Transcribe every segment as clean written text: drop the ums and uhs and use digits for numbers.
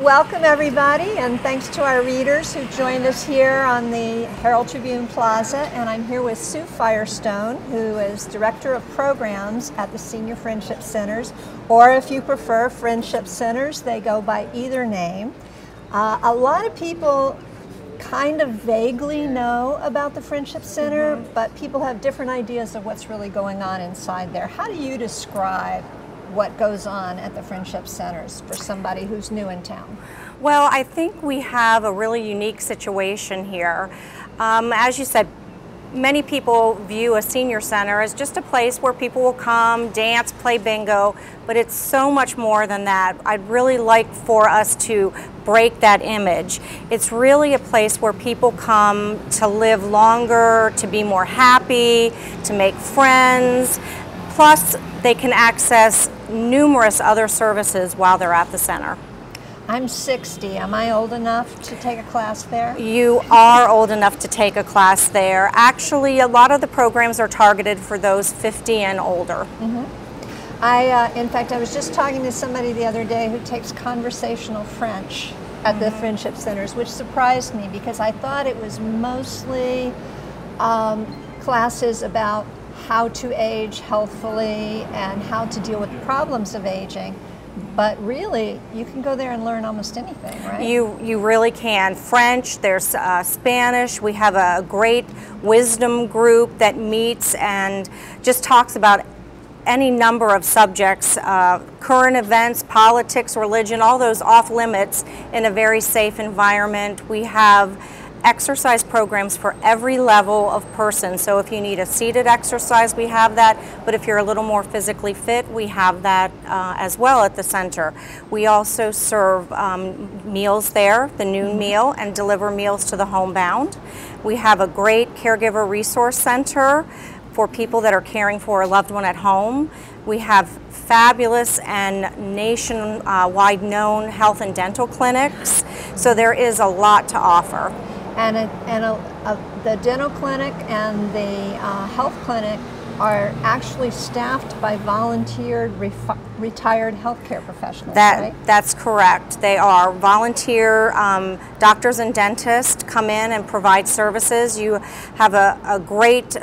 Welcome everybody, and thanks to our readers who joined us here on the Herald-Tribune Plaza. And I'm here with Sue Firestone, who is Director of Programs at the Senior Friendship Centers, or if you prefer, Friendship Centers. They go by either name. A lot of people kind of vaguely know about the Friendship Center, but people have different ideas of what's really going on inside there. How do you describe what goes on at the Friendship Centers for somebody who's new in town? Well, I think we have a really unique situation here. As you said, many people view a senior center as just a place where people will come, dance, play bingo, but it's so much more than that. I'd really like for us to break that image. It's really a place where people come to live longer, to be more happy, to make friends. Plus, they can access numerous other services while they're at the center. I'm 60. Am I old enough to take a class there? You are old enough to take a class there. Actually, a lot of the programs are targeted for those 50 and older. In fact, I was just talking to somebody the other day who takes conversational French at the Friendship Centers, which surprised me because I thought it was mostly classes about how to age healthfully and how to deal with the problems of aging. But really, you can go there and learn almost anything, right? You really can. French, there's Spanish. We have a great wisdom group that meets and just talks about any number of subjects, current events, politics, religion, all those off limits in a very safe environment. We have exercise programs for every level of person. So if you need a seated exercise, we have that. But if you're a little more physically fit, we have that as well at the center. We also serve meals there, the noon meal, and deliver meals to the homebound. We have a great caregiver resource center for people that are caring for a loved one at home. We have fabulous and nationwide known health and dental clinics. So there is a lot to offer. And the dental clinic and the health clinic are actually staffed by volunteered retired healthcare professionals, right? That's correct. They are volunteer doctors and dentists come in and provide services. You have a great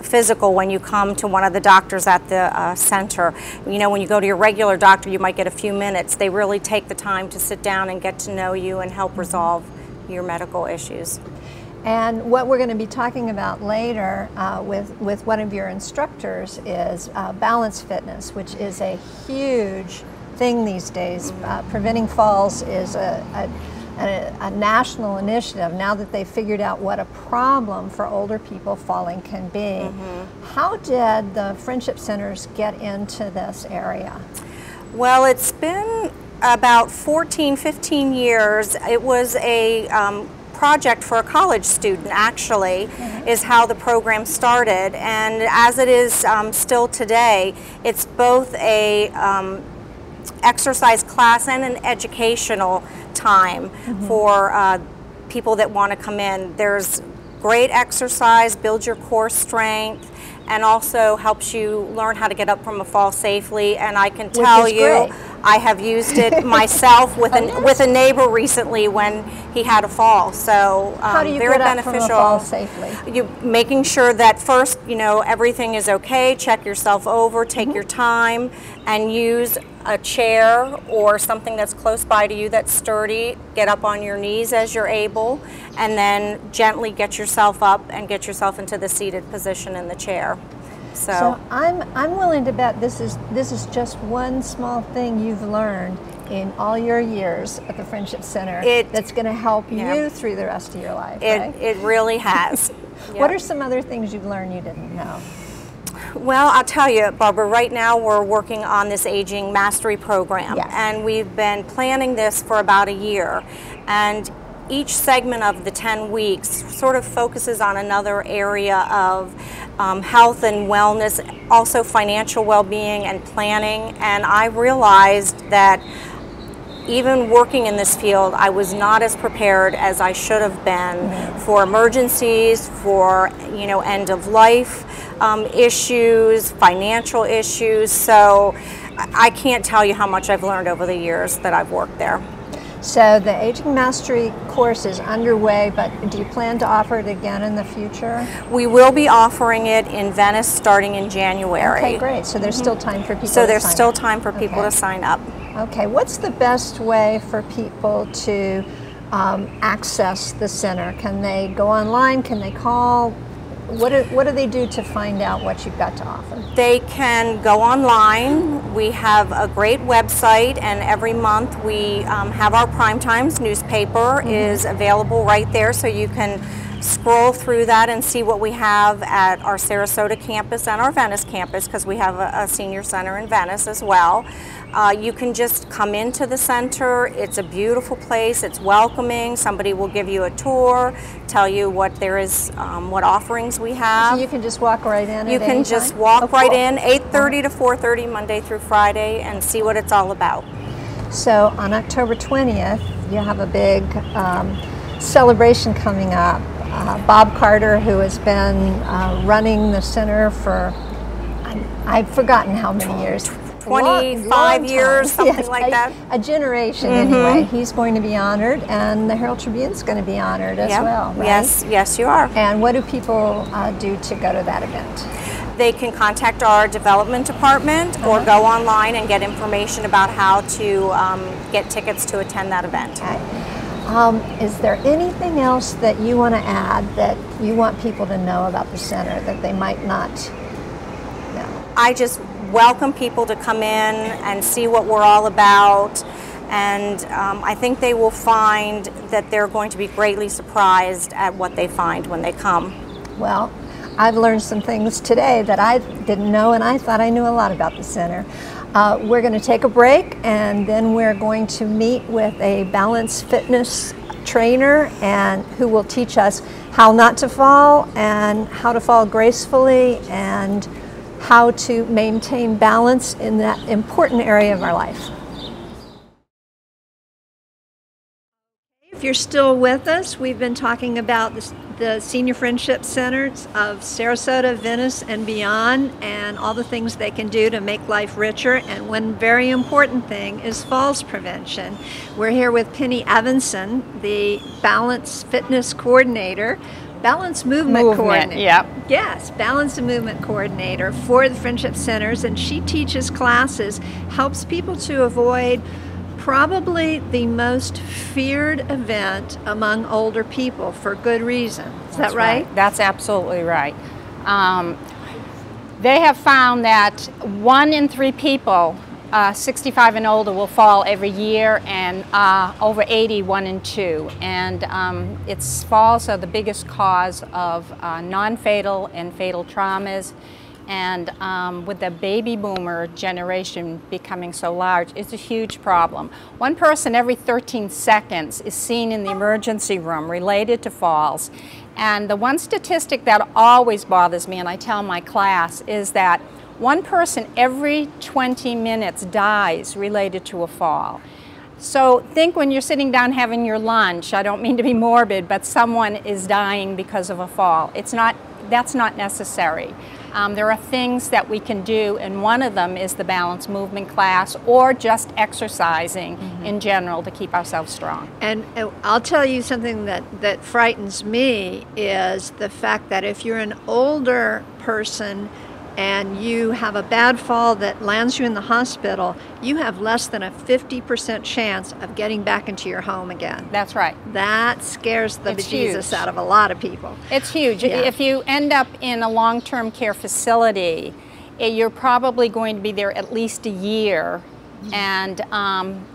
physical when you come to one of the doctors at the center. You know, when you go to your regular doctor, you might get a few minutes. They really take the time to sit down and get to know you and help resolve your medical issues. And what we're going to be talking about later with one of your instructors is balance fitness, which is a huge thing these days. Preventing falls is a national initiative now that they've figured out what a problem for older people falling can be. How did the Friendship Centers get into this area? Well, it's been about 15 years. It was a project for a college student, actually, is how the program started. And as it is still today, it's both a exercise class and an educational time for people that want to come in. There's great exercise, builds your core strength, and also helps you learn how to get up from a fall safely. And I can tell you, I have used it myself with a neighbor recently when he had a fall. So how do you very get beneficial. Up from a fall safely? You making sure that first, you know, everything is okay. Check yourself over. Take your time, and use a chair or something that's close by to you that's sturdy. Get up on your knees as you're able, and then gently get yourself up and get yourself into the seated position in the chair. So I'm willing to bet this is just one small thing you've learned in all your years at the Friendship Center that's going to help you through the rest of your life. Right? It really has. What are some other things you've learned you didn't know? Well, I'll tell you, Barbara, right now we're working on this Aging Mastery Program, and we've been planning this for about a year. And each segment of the 10 weeks sort of focuses on another area of health and wellness, also financial well-being and planning. And I realized that even working in this field, I was not as prepared as I should have been for emergencies, for end of life issues, financial issues. So I can't tell you how much I've learned over the years that I've worked there. So the Aging Mastery course is underway, but do you plan to offer it again in the future? We will be offering it in Venice starting in January. Okay, great. So there's still time for people So to there's sign still up. time for people to sign up. Okay, what's the best way for people to access the center? Can they go online? Can they call? What do they do to find out what you've got to offer? They can go online. We have a great website, and every month we have our Prime Times newspaper is available right there, so you can scroll through that and see what we have at our Sarasota campus and our Venice campus, because we have a senior center in Venice as well. You can just come into the center. It's a beautiful place. It's welcoming. Somebody will give you a tour, tell you what there is, what offerings we have. So you can just walk right in. You can just walk right in, 8:30 to 4:30 Monday through Friday, and see what it's all about. So on October 20th, you have a big celebration coming up. Bob Carter, who has been running the center for, I've forgotten how many years. 25 years, something like that. A generation anyway. He's going to be honored, and the Herald-Tribune's going to be honored as well, right? Yes, you are. And what do people do to go to that event? They can contact our development department or go online and get information about how to get tickets to attend that event. Okay. Is there anything else that you want to add that you want people to know about the center that they might not know? I just welcome people to come in and see what we're all about, and I think they will find that they're going to be greatly surprised at what they find when they come. Well, I've learned some things today that I didn't know, and I thought I knew a lot about the center. We're going to take a break, and then we're going to meet with a balance fitness trainer and who will teach us how not to fall and how to fall gracefully and how to maintain balance in that important area of our life. If you're still with us, we've been talking about the Senior Friendship Centers of Sarasota, Venice, and beyond, and all the things they can do to make life richer. And one very important thing is falls prevention. We're here with Penny Evanson, the Balance Fitness Coordinator. Balance Movement Coordinator. Yep. Yes, Balance and Movement Coordinator for the Friendship Centers, and she teaches classes, helps people to avoid probably the most feared event among older people for good reason. Is that right? That's absolutely right. They have found that 1 in 3 people 65 and older will fall every year, and over 80, 1 in 2. And falls are the biggest cause of non-fatal and fatal traumas. And with the baby boomer generation becoming so large, it's a huge problem. 1 person every 13 seconds is seen in the emergency room related to falls. And the one statistic that always bothers me, and I tell my class, is that 1 person every 20 minutes dies related to a fall. So think when you're sitting down having your lunch, I don't mean to be morbid, but someone is dying because of a fall. That's not necessary. There are things that we can do, and one of them is the balance movement class, or just exercising in general to keep ourselves strong. And I'll tell you something that frightens me is the fact that if you're an older person and you have a bad fall that lands you in the hospital, you have less than a 50% chance of getting back into your home again. That's right. That scares the bejesus out of a lot of people. It's huge. Yeah. If you end up in a long-term care facility, you're probably going to be there at least a year and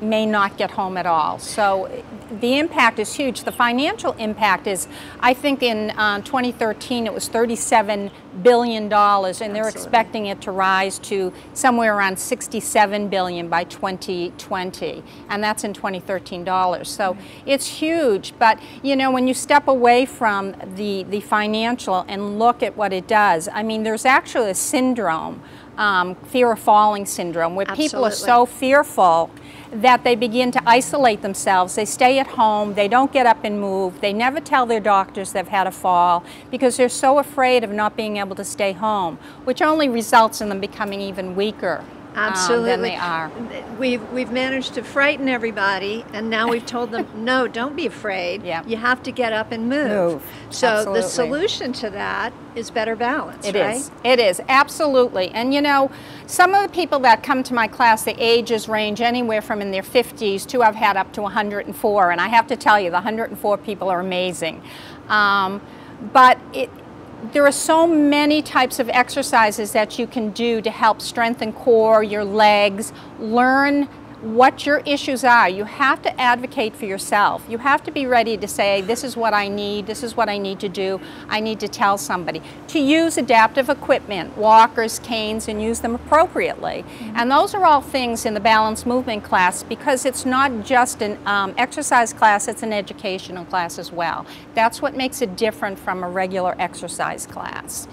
may not get home at all. So the impact is huge. The financial impact is, I think in 2013 it was $37 billion, and they're expecting it to rise to somewhere around $67 billion by 2020, and that's in 2013 dollars. So it's huge, but you know, when you step away from the financial and look at what it does, I mean, there's actually a syndrome, fear of falling syndrome, where people are so fearful that they begin to isolate themselves. They stay at home, they don't get up and move, they never tell their doctors they've had a fall because they're so afraid of not being able to stay home, which only results in them becoming even weaker Absolutely. than they are. We've managed to frighten everybody, and now we've told them, no, don't be afraid. Yep. You have to get up and move. So Absolutely. the solution to that is better balance, It right? is. It is, absolutely. And you know, some of the people that come to my class, the ages range anywhere from in their 50s to I've had up to 104. And I have to tell you, the 104 people are amazing. But there are so many types of exercises that you can do to help strengthen core, your legs, learn what your issues are. You have to advocate for yourself. You have to be ready to say, this is what I need, this is what I need to do, I need to tell somebody. To use adaptive equipment, walkers, canes, and use them appropriately. And those are all things in the balanced movement class, because it's not just an exercise class, it's an educational class as well. That's what makes it different from a regular exercise class.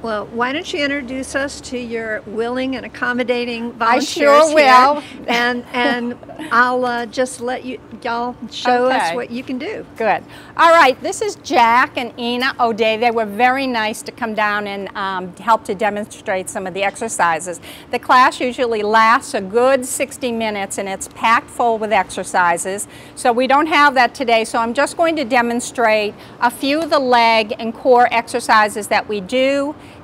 Well, why don't you introduce us to your willing and accommodating volunteers? I sure will. And I'll just let y'all show us what you can do. Good. All right, this is Jack and Ina O'Day. They were very nice to come down and help to demonstrate some of the exercises. The class usually lasts a good 60 minutes, and it's packed full with exercises. So we don't have that today, so I'm just going to demonstrate a few of the leg and core exercises that we do.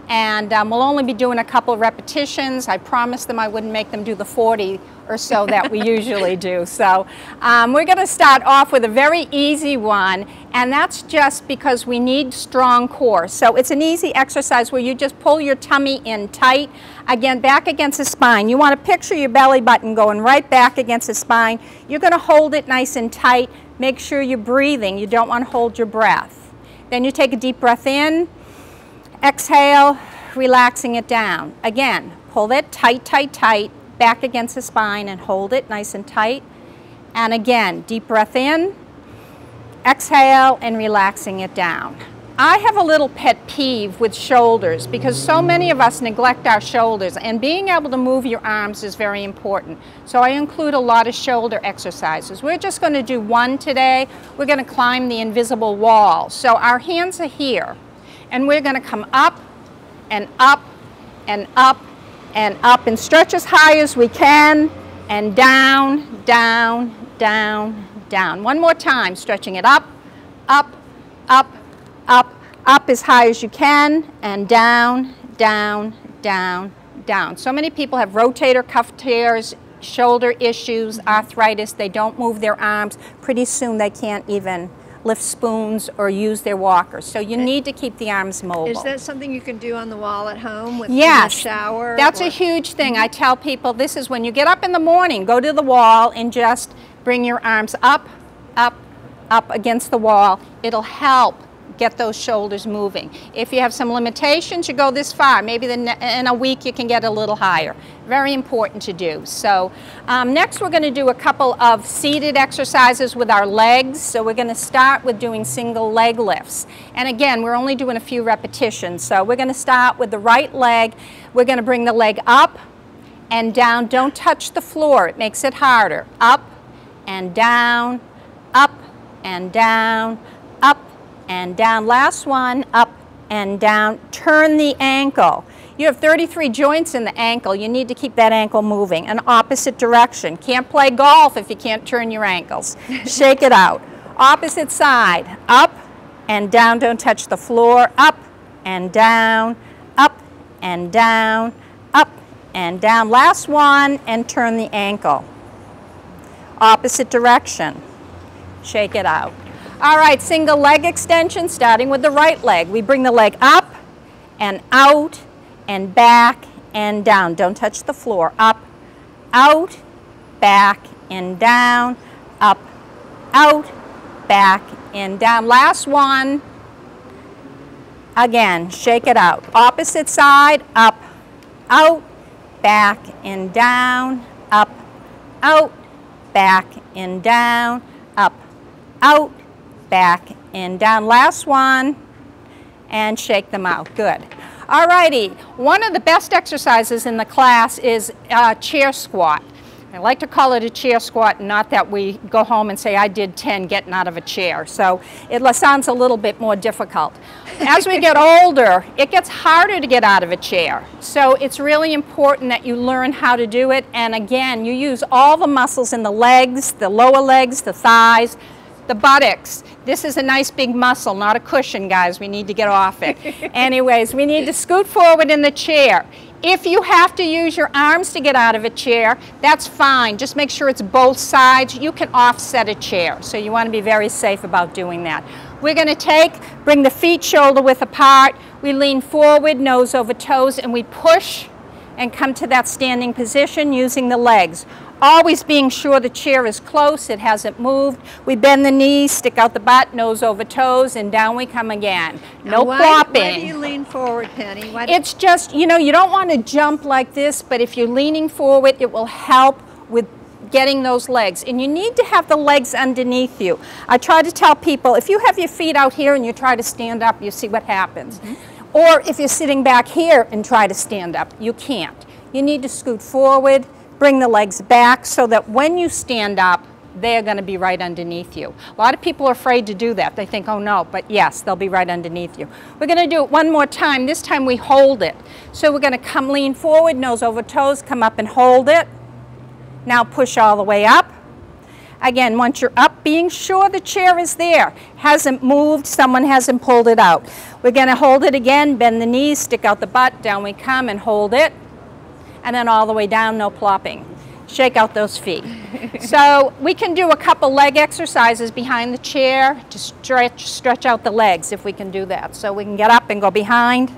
And we'll only be doing a couple of repetitions. I promised them I wouldn't make them do the 40 or so that we usually do. So we're going to start off with a very easy one, and that's just because we need strong core. So it's an easy exercise where you just pull your tummy in tight, again, back against the spine. You want to picture your belly button going right back against the spine. You're going to hold it nice and tight. Make sure you're breathing. You don't want to hold your breath. Then you take a deep breath in. Exhale, relaxing it down. Again, pull it tight, tight, tight, back against the spine and hold it nice and tight. And again, deep breath in, exhale, and relaxing it down. I have a little pet peeve with shoulders because so many of us neglect our shoulders, and being able to move your arms is very important. So I include a lot of shoulder exercises. We're just going to do one today. We're going to climb the invisible wall. So our hands are here. And we're going to come up and up and up and up and stretch as high as we can, and down, down, down, down. One more time, stretching it up, up, up, up, up as high as you can, and down, down, down, down. So many people have rotator cuff tears, shoulder issues, arthritis. They don't move their arms. Pretty soon they can't even lift spoons or use their walkers. So you need to keep the arms mobile. Is that something you can do on the wall at home with yes, in the shower? That's a huge thing. I tell people this is when you get up in the morning, go to the wall and just bring your arms up, up, up against the wall. It'll help get those shoulders moving. If you have some limitations, you go this far. Maybe in a week you can get a little higher. Very important to do. So next we're going to do a couple of seated exercises with our legs. So we're going to start with doing single leg lifts. And again, we're only doing a few repetitions. So we're going to start with the right leg. We're going to bring the leg up and down. Don't touch the floor. It makes it harder. Up and down, up and down, up and down. Last one, up and down. Turn the ankle. You have 33 joints in the ankle. You need to keep that ankle moving. An opposite direction. Can't play golf if you can't turn your ankles. Shake it out. Opposite side. Up and down. Don't touch the floor. Up and down. Up and down. Up and down. Last one, and turn the ankle. Opposite direction. Shake it out. All right, single leg extension, starting with the right leg. We bring the leg up and out and back and down. Don't touch the floor. Up, out, back and down, up, out, back and down. Last one. Again, shake it out. Opposite side, up, out, back and down, up, out, back and down, up, out, back and down. Last one, and shake them out. Good. All righty. One of the best exercises in the class is chair squat. I like to call it a chair squat, not that we go home and say, I did 10 getting out of a chair. So it sounds a little bit more difficult. As we get older, it gets harder to get out of a chair. So it's really important that you learn how to do it. And again, you use all the muscles in the legs, the lower legs, the thighs, the buttocks. This is a nice big muscle, not a cushion, guys. We need to get off it. Anyways, we need to scoot forward in the chair. If you have to use your arms to get out of a chair, that's fine. Just make sure it's both sides. You can offset a chair, so you want to be very safe about doing that. We're going to bring the feet shoulder width apart. We lean forward, nose over toes, and we push and come to that standing position using the legs. Always being sure the chair is close, it hasn't moved. We bend the knees, stick out the butt, nose over toes, and down we come again. No plopping. Why do you lean forward, Penny? It's just, you know, you don't want to jump like this, but if you're leaning forward, it will help with getting those legs. And you need to have the legs underneath you. I try to tell people, if you have your feet out here and you try to stand up, you see what happens. Or if you're sitting back here and try to stand up, you can't. You need to scoot forward, bring the legs back so that when you stand up, they're going to be right underneath you. A lot of people are afraid to do that. They think, oh no, but yes, they'll be right underneath you. We're going to do it one more time. This time we hold it. So we're going to come lean forward, nose over toes, come up and hold it. Now push all the way up. Again, once you're up, being sure the chair is there. Hasn't moved, someone hasn't pulled it out. We're going to hold it again, bend the knees, stick out the butt, down we come and hold it. And then all the way down, no plopping. Shake out those feet. So we can do a couple leg exercises behind the chair to stretch out the legs if we can do that. So we can get up and go behind.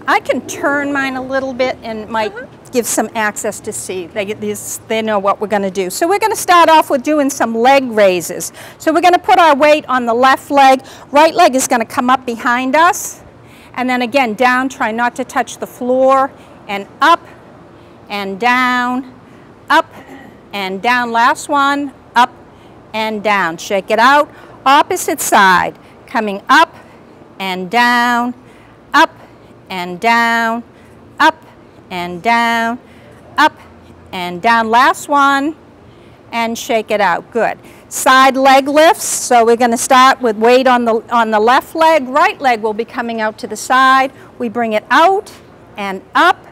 I can turn mine a little bit and might give some access to see. They know what we're going to do. So we're going to start off with doing some leg raises. So we're going to put our weight on the left leg. Right leg is going to come up behind us. And then again, down, try not to touch the floor, and up, and down, up, and down. Last one, up, and down. Shake it out. Opposite side, coming up, and down, up, and down, up, and down, up, and down. Last one, and shake it out. Good. Side leg lifts, so we're going to start with weight on the left leg. Right leg will be coming out to the side. We bring it out and up,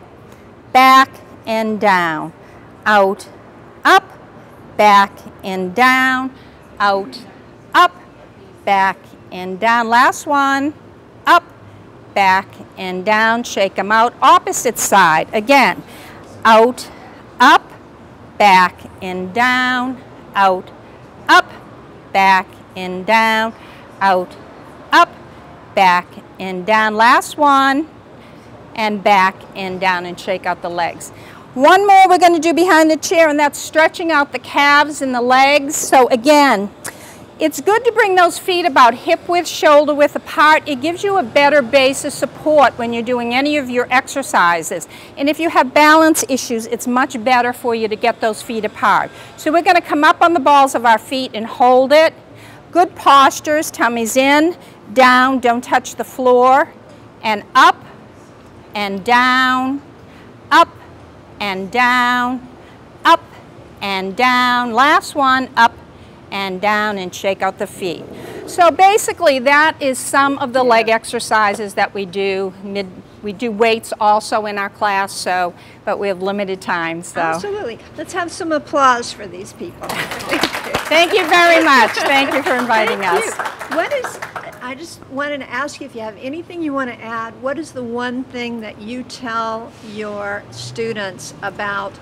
back and down. Out, up, back and down. Out, up, back and down. Last one. Up, back and down. Shake them out. Opposite side. Again. Out, up, back and down. Out, up, back and down, out, up, back and down. Last one, and back and down, and shake out the legs. One more we're going to do behind the chair, and that's stretching out the calves and the legs. So again, it's good to bring those feet about hip width, shoulder width apart. It gives you a better base of support when you're doing any of your exercises. And if you have balance issues, it's much better for you to get those feet apart. So we're going to come up on the balls of our feet and hold it. Good postures, tummies in, down, don't touch the floor, and up and down, up and down, up and down. Last one, up and down, and shake out the feet. So basically that is some of the leg exercises that we do. We do weights also in our class, but we have limited time. So. Absolutely. Let's have some applause for these people. Thank you very much. Thank you for inviting us. I just wanted to ask you if you have anything you want to add. What is the one thing that you tell your students about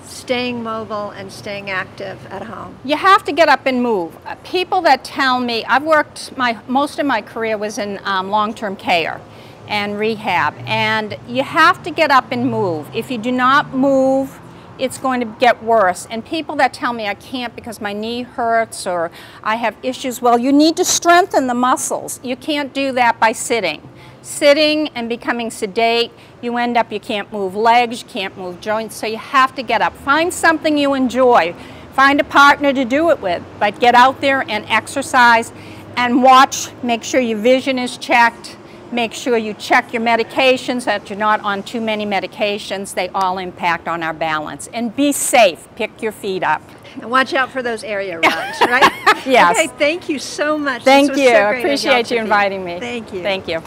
staying mobile and staying active at home? You have to get up and move. People that tell me, I've worked, most of my career was in long-term care and rehab, and you have to get up and move. If you do not move, it's going to get worse. And people that tell me I can't because my knee hurts or I have issues, well, you need to strengthen the muscles. You can't do that by sitting. Sitting and becoming sedate, you end up, you can't move legs, you can't move joints, so you have to get up. Find something you enjoy. Find a partner to do it with, but get out there and exercise and watch, make sure your vision is checked, Make sure you check your medications, that you're not on too many medications. They all impact on our balance. And be safe. Pick your feet up. And watch out for those area rugs, right? Yes. Okay, thank you so much. Thank This was you. so great Appreciate you inviting me. Thank you. Thank you.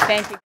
Thank you.